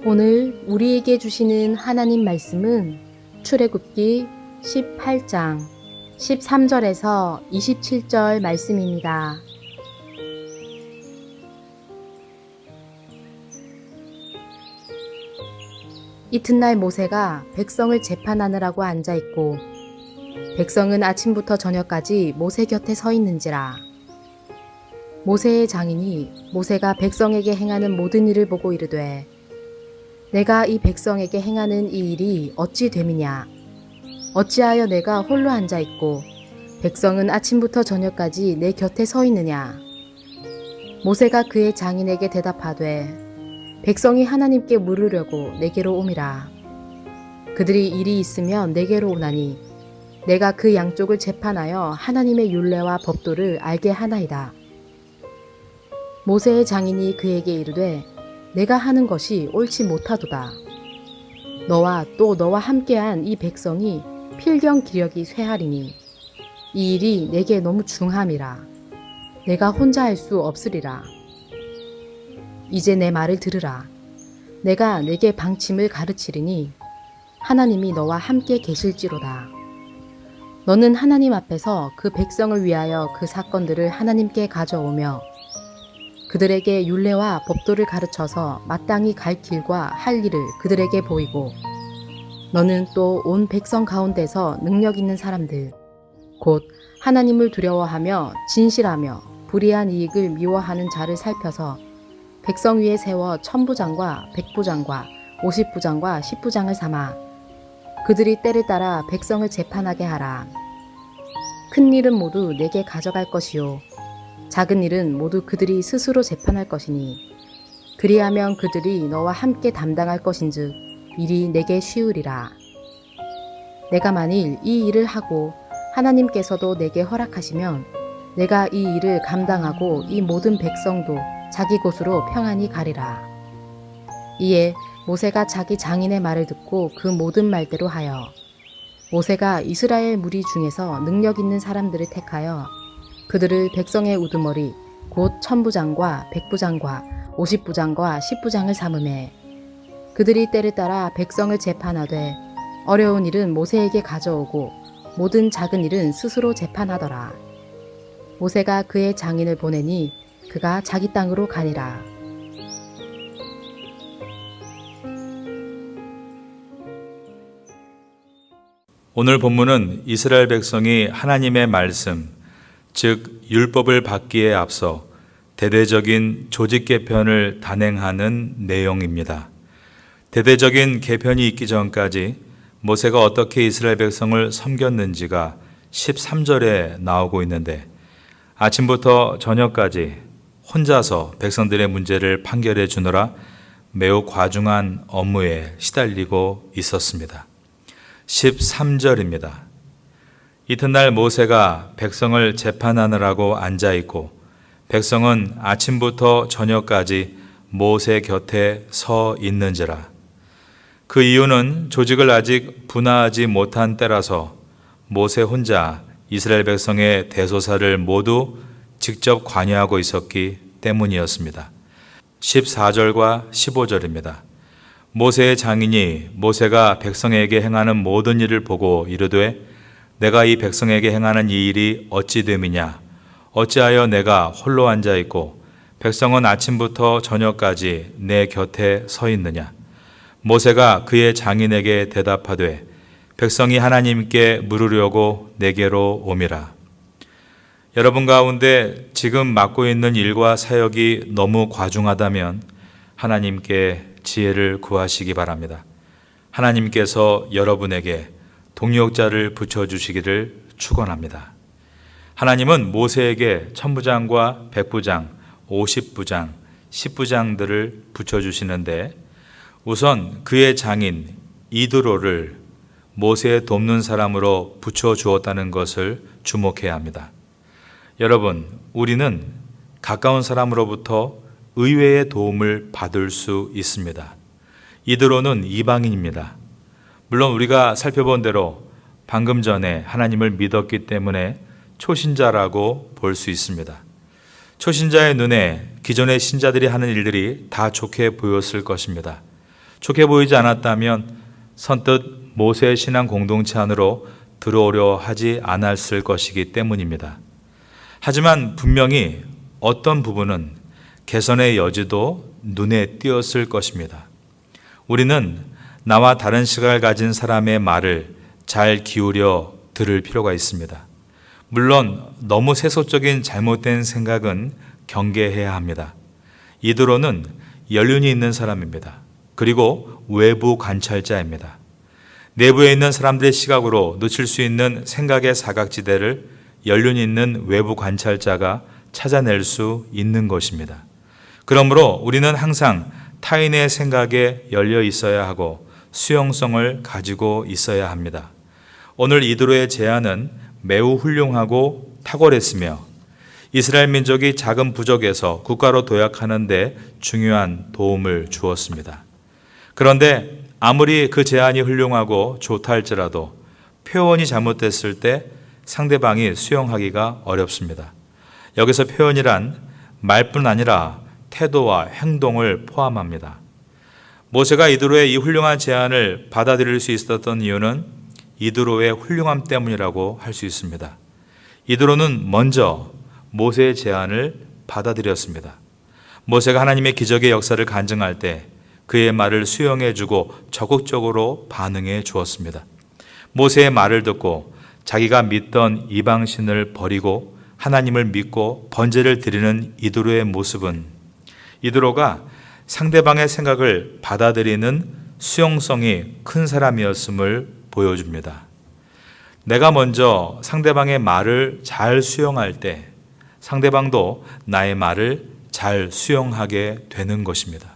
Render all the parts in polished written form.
오늘 우리에게 주시는 하나님 말씀은 출애굽기 18장 13절에서 27절 말씀입니다. 이튿날 모세가 백성을 재판하느라고 앉아있고 백성은 아침부터 저녁까지 모세 곁에 서 있는지라. 모세의 장인이 모세가 백성에게 행하는 모든 일을 보고 이르되 내가 이 백성에게 행하는 이 일이 어찌 됨이냐? 어찌하여 내가 홀로 앉아있고 백성은 아침부터 저녁까지 내 곁에 서 있느냐? 모세가 그의 장인에게 대답하되 백성이 하나님께 물으려고 내게로 오미라. 그들이 일이 있으면 내게로 오나니 내가 그 양쪽을 재판하여 하나님의 율례와 법도를 알게 하나이다. 모세의 장인이 그에게 이르되 내가 하는 것이 옳지 못하도다. 너와 또 너와 함께한 이 백성이 필경 기력이 쇠하리니 이 일이 내게 너무 중함이라. 내가 혼자 할 수 없으리라. 이제 내 말을 들으라. 내가 내게 방침을 가르치리니 하나님이 너와 함께 계실지로다. 너는 하나님 앞에서 그 백성을 위하여 그 사건들을 하나님께 가져오며 그들에게 율례와 법도를 가르쳐서 마땅히 갈 길과 할 일을 그들에게 보이고 너는 또 온 백성 가운데서 능력 있는 사람들 곧 하나님을 두려워하며 진실하며 불의한 이익을 미워하는 자를 살펴서 백성 위에 세워 천부장과 백부장과 50부장과 10부장을 삼아 그들이 때를 따라 백성을 재판하게 하라. 큰 일은 모두 내게 가져갈 것이요 작은 일은 모두 그들이 스스로 재판할 것이니 그리하면 그들이 너와 함께 담당할 것인즉 일이 내게 쉬우리라. 내가 만일 이 일을 하고 하나님께서도 내게 허락하시면 내가 이 일을 감당하고 이 모든 백성도 자기 곳으로 평안히 가리라. 이에 모세가 자기 장인의 말을 듣고 그 모든 말대로 하여 모세가 이스라엘 무리 중에서 능력 있는 사람들을 택하여 그들을 백성의 우두머리 곧 천부장과 백부장과 50부장과 10부장을 삼으매 그들이 때를 따라 백성을 재판하되 어려운 일은 모세에게 가져오고 모든 작은 일은 스스로 재판하더라. 모세가 그의 장인을 보내니 그가 자기 땅으로 가니라. 오늘 본문은 이스라엘 백성이 하나님의 말씀, 즉 율법을 받기에 앞서 대대적인 조직 개편을 단행하는 내용입니다. 대대적인 개편이 있기 전까지 모세가 어떻게 이스라엘 백성을 섬겼는지가 13절에 나오고 있는데 아침부터 저녁까지 혼자서 백성들의 문제를 판결해 주느라 매우 과중한 업무에 시달리고 있었습니다. 13절입니다. 이튿날 모세가 백성을 재판하느라고 앉아있고 백성은 아침부터 저녁까지 모세 곁에 서 있는지라. 그 이유는 조직을 아직 분화하지 못한 때라서 모세 혼자 이스라엘 백성의 대소사를 모두 직접 관여하고 있었기 때문이었습니다. 14절과 15절입니다. 모세의 장인이 모세가 백성에게 행하는 모든 일을 보고 이르되 내가 이 백성에게 행하는 이 일이 어찌 됨이냐? 어찌하여 내가 홀로 앉아있고 백성은 아침부터 저녁까지 내 곁에 서 있느냐? 모세가 그의 장인에게 대답하되 백성이 하나님께 물으려고 내게로 오미라. 여러분 가운데 지금 맡고 있는 일과 사역이 너무 과중하다면 하나님께 지혜를 구하시기 바랍니다. 하나님께서 여러분에게 동력자를 붙여주시기를 축원합니다. 하나님은 모세에게 천부장과 백부장, 50부장, 10부장들을 붙여주시는데 우선 그의 장인 이드로를 모세의 돕는 사람으로 붙여주었다는 것을 주목해야 합니다. 여러분, 우리는 가까운 사람으로부터 의외의 도움을 받을 수 있습니다. 이드로는 이방인입니다. 물론 우리가 살펴본 대로 방금 전에 하나님을 믿었기 때문에 초신자라고 볼 수 있습니다. 초신자의 눈에 기존의 신자들이 하는 일들이 다 좋게 보였을 것입니다. 좋게 보이지 않았다면 선뜻 모세의 신앙 공동체 안으로 들어오려 하지 않았을 것이기 때문입니다. 하지만 분명히 어떤 부분은 개선의 여지도 눈에 띄었을 것입니다. 우리는 나와 다른 시각을 가진 사람의 말을 잘 기울여 들을 필요가 있습니다. 물론 너무 세속적인 잘못된 생각은 경계해야 합니다. 이드로는 연륜이 있는 사람입니다. 그리고 외부 관찰자입니다. 내부에 있는 사람들의 시각으로 놓칠 수 있는 생각의 사각지대를 연륜 있는 외부 관찰자가 찾아낼 수 있는 것입니다. 그러므로 우리는 항상 타인의 생각에 열려 있어야 하고 수용성을 가지고 있어야 합니다. 오늘 이드로의 제안은 매우 훌륭하고 탁월했으며 이스라엘 민족이 작은 부족에서 국가로 도약하는 데 중요한 도움을 주었습니다. 그런데 아무리 그 제안이 훌륭하고 좋다 할지라도 표현이 잘못됐을 때 상대방이 수용하기가 어렵습니다. 여기서 표현이란 말뿐 아니라 태도와 행동을 포함합니다. 모세가 이드로의 이 훌륭한 제안을 받아들일 수 있었던 이유는 이드로의 훌륭함 때문이라고 할 수 있습니다. 이드로는 먼저 모세의 제안을 받아들였습니다. 모세가 하나님의 기적의 역사를 간증할 때 그의 말을 수용해주고 적극적으로 반응해 주었습니다. 모세의 말을 듣고 자기가 믿던 이방신을 버리고 하나님을 믿고 번제를 드리는 이드로의 모습은 이드로가 상대방의 생각을 받아들이는 수용성이 큰 사람이었음을 보여줍니다. 내가 먼저 상대방의 말을 잘 수용할 때 상대방도 나의 말을 잘 수용하게 되는 것입니다.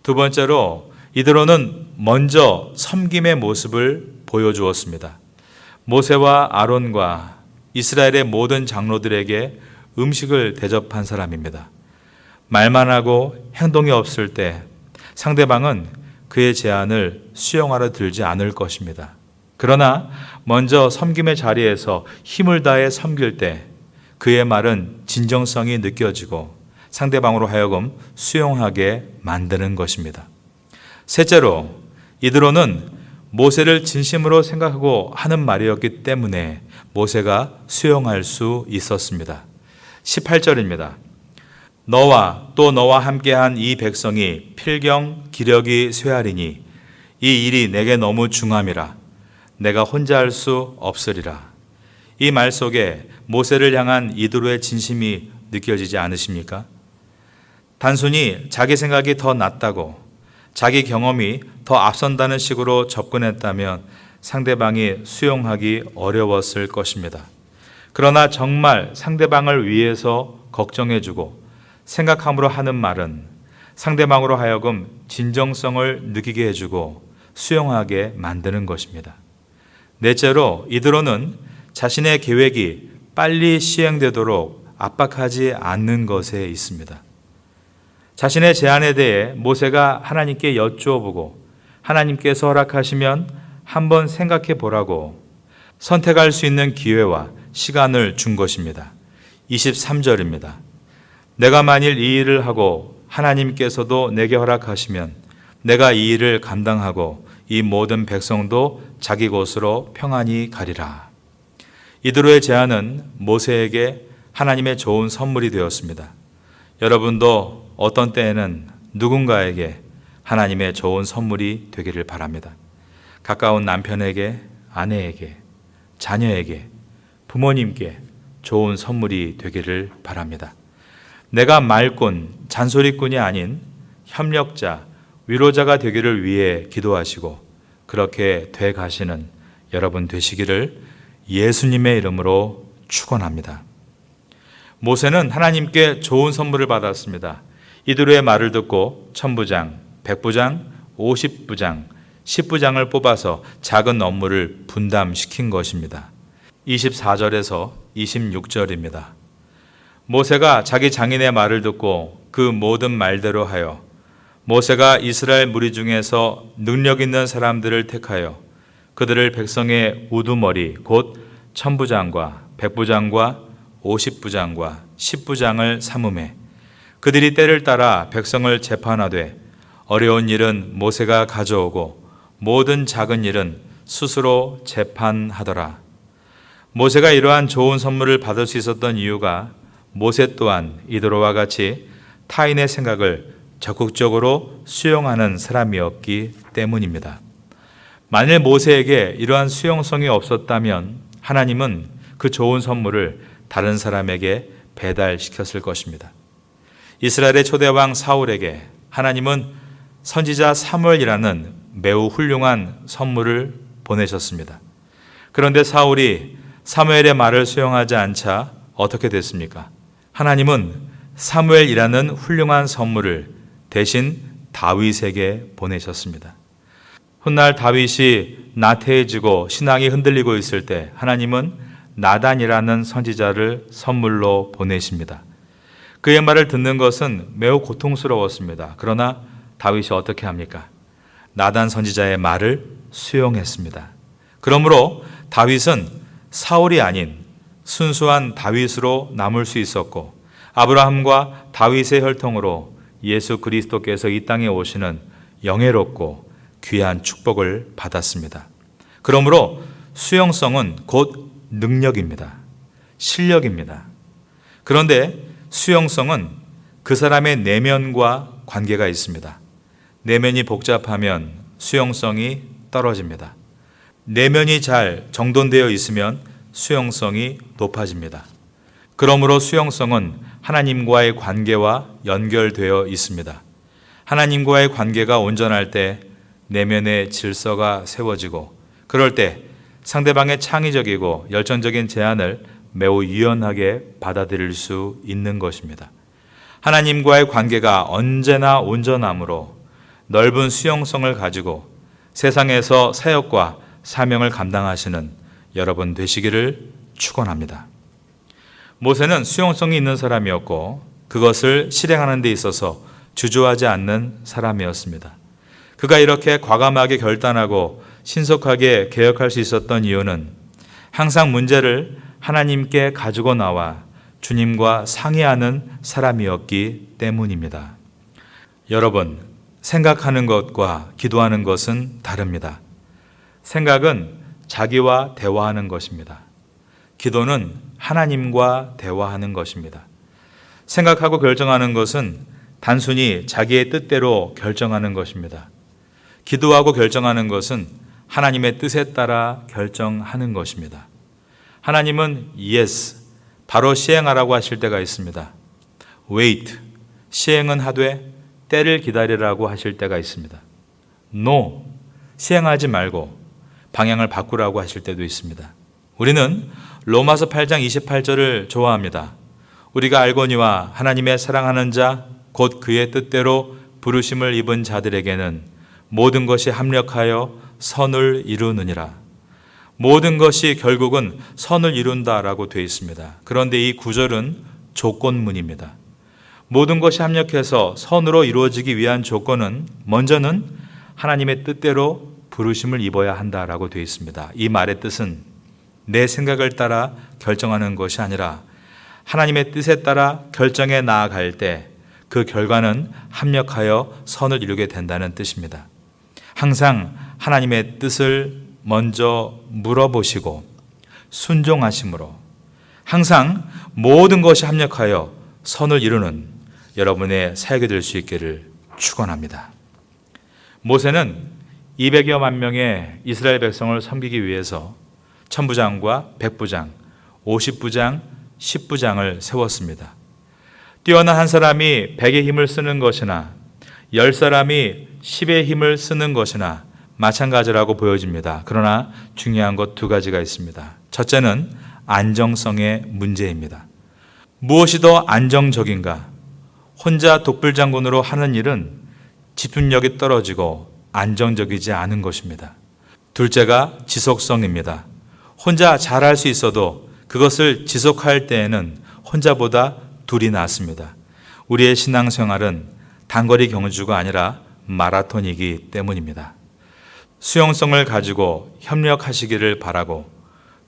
두 번째로 이드로는 먼저 섬김의 모습을 보여주었습니다. 모세와 아론과 이스라엘의 모든 장로들에게 음식을 대접한 사람입니다. 말만 하고 행동이 없을 때 상대방은 그의 제안을 수용하러 들지 않을 것입니다. 그러나 먼저 섬김의 자리에서 힘을 다해 섬길 때 그의 말은 진정성이 느껴지고 상대방으로 하여금 수용하게 만드는 것입니다. 셋째로 이드로는 모세를 진심으로 생각하고 하는 말이었기 때문에 모세가 수용할 수 있었습니다. 18절입니다. 너와 또 너와 함께한 이 백성이 필경 기력이 쇠하리니 이 일이 내게 너무 중함이라 내가 혼자 할 수 없으리라. 이 말 속에 모세를 향한 이드로의 진심이 느껴지지 않으십니까? 단순히 자기 생각이 더 낫다고 자기 경험이 더 앞선다는 식으로 접근했다면 상대방이 수용하기 어려웠을 것입니다. 그러나 정말 상대방을 위해서 걱정해주고 생각함으로 하는 말은 상대방으로 하여금 진정성을 느끼게 해주고 수용하게 만드는 것입니다. 넷째로 이드로는 자신의 계획이 빨리 시행되도록 압박하지 않는 것에 있습니다. 자신의 제안에 대해 모세가 하나님께 여쭈어보고 하나님께서 허락하시면 한번 생각해 보라고 선택할 수 있는 기회와 시간을 준 것입니다. 23절입니다. 내가 만일 이 일을 하고 하나님께서도 내게 허락하시면 내가 이 일을 감당하고 이 모든 백성도 자기 곳으로 평안히 가리라. 이드로의 제안은 모세에게 하나님의 좋은 선물이 되었습니다. 여러분도 어떤 때에는 누군가에게 하나님의 좋은 선물이 되기를 바랍니다. 가까운 남편에게, 아내에게, 자녀에게, 부모님께 좋은 선물이 되기를 바랍니다. 내가 말꾼, 잔소리꾼이 아닌 협력자, 위로자가 되기를 위해 기도하시고 그렇게 돼 가시는 여러분 되시기를 예수님의 이름으로 축원합니다. 모세는 하나님께 좋은 선물을 받았습니다. 이드로의 말을 듣고 천부장, 백부장, 50부장, 10부장을 뽑아서 작은 업무를 분담시킨 것입니다. 24절에서 26절입니다. 모세가 자기 장인의 말을 듣고 그 모든 말대로 하여 모세가 이스라엘 무리 중에서 능력 있는 사람들을 택하여 그들을 백성의 우두머리 곧 천부장과 백부장과 50부장과 10부장을 삼음해 그들이 때를 따라 백성을 재판하되 어려운 일은 모세가 가져오고 모든 작은 일은 스스로 재판하더라. 모세가 이러한 좋은 선물을 받을 수 있었던 이유가 모세 또한 이도로와 같이 타인의 생각을 적극적으로 수용하는 사람이었기 때문입니다. 만일 모세에게 이러한 수용성이 없었다면 하나님은 그 좋은 선물을 다른 사람에게 배달시켰을 것입니다. 이스라엘의 초대왕 사울에게 하나님은 선지자 사무엘이라는 매우 훌륭한 선물을 보내셨습니다. 그런데 사울이 사무엘의 말을 수용하지 않자 어떻게 됐습니까? 하나님은 사무엘이라는 훌륭한 선물을 대신 다윗에게 보내셨습니다. 훗날 다윗이 나태해지고 신앙이 흔들리고 있을 때 하나님은 나단이라는 선지자를 선물로 보내십니다. 그의 말을 듣는 것은 매우 고통스러웠습니다. 그러나 다윗이 어떻게 합니까? 나단 선지자의 말을 수용했습니다. 그러므로 다윗은 사울이 아닌 순수한 다윗으로 남을 수 있었고 아브라함과 다윗의 혈통으로 예수 그리스도께서 이 땅에 오시는 영예롭고 귀한 축복을 받았습니다. 그러므로 수용성은 곧 능력입니다. 실력입니다. 그런데 수용성은 그 사람의 내면과 관계가 있습니다. 내면이 복잡하면 수용성이 떨어집니다. 내면이 잘 정돈되어 있으면 수용성이 높아집니다. 그러므로 수용성은 하나님과의 관계와 연결되어 있습니다. 하나님과의 관계가 온전할 때 내면의 질서가 세워지고 그럴 때 상대방의 창의적이고 열정적인 제안을 매우 유연하게 받아들일 수 있는 것입니다. 하나님과의 관계가 언제나 온전함으로 넓은 수용성을 가지고 세상에서 사역과 사명을 감당하시는 여러분 되시기를 축원합니다. 모세는 수용성이 있는 사람이었고 그것을 실행하는 데 있어서 주저하지 않는 사람이었습니다. 그가 이렇게 과감하게 결단하고 신속하게 개혁할 수 있었던 이유는 항상 문제를 하나님께 가지고 나와 주님과 상의하는 사람이었기 때문입니다. 여러분, 생각하는 것과 기도하는 것은 다릅니다. 생각은 자기와 대화하는 것입니다. 기도는 하나님과 대화하는 것입니다. 생각하고 결정하는 것은 단순히 자기의 뜻대로 결정하는 것입니다. 기도하고 결정하는 것은 하나님의 뜻에 따라 결정하는 것입니다. 하나님은 yes, 바로 시행하라고 하실 때가 있습니다. wait, 시행은 하되 때를 기다리라고 하실 때가 있습니다. no, 시행하지 말고 방향을 바꾸라고 하실 때도 있습니다. 우리는 로마서 8장 28절을 좋아합니다. 우리가 알거니와 하나님의 사랑하는 자, 곧 그의 뜻대로 부르심을 입은 자들에게는 모든 것이 합력하여 선을 이루느니라. 모든 것이 결국은 선을 이룬다라고 되어 있습니다. 그런데 이 구절은 조건문입니다. 모든 것이 합력해서 선으로 이루어지기 위한 조건은 먼저는 하나님의 뜻대로 부르심을 입어야 한다라고 되어 있습니다. 이 말의 뜻은 내 생각을 따라 결정하는 것이 아니라 하나님의 뜻에 따라 결정해 나아갈 때 그 결과는 합력하여 선을 이루게 된다는 뜻입니다. 항상 하나님의 뜻을 먼저 물어보시고 순종하심으로 항상 모든 것이 합력하여 선을 이루는 여러분의 사역이 될 수 있기를 축원합니다. 모세는 200여만 명의 이스라엘 백성을 섬기기 위해서 천부장과 백부장, 50부장, 10부장을 세웠습니다. 뛰어난 한 사람이 100의 힘을 쓰는 것이나 10사람이 10의 힘을 쓰는 것이나 마찬가지라고 보여집니다. 그러나 중요한 것 두 가지가 있습니다. 첫째는 안정성의 문제입니다. 무엇이 더 안정적인가? 혼자 독불장군으로 하는 일은 집중력이 떨어지고 안정적이지 않은 것입니다. 둘째가 지속성입니다. 혼자 잘할 수 있어도 그것을 지속할 때에는 혼자보다 둘이 낫습니다. 우리의 신앙생활은 단거리 경주가 아니라 마라톤이기 때문입니다. 수용성을 가지고 협력하시기를 바라고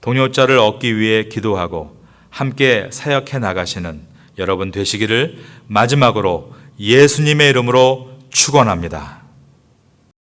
동료자를 얻기 위해 기도하고 함께 사역해 나가시는 여러분 되시기를 마지막으로 예수님의 이름으로 축원합니다.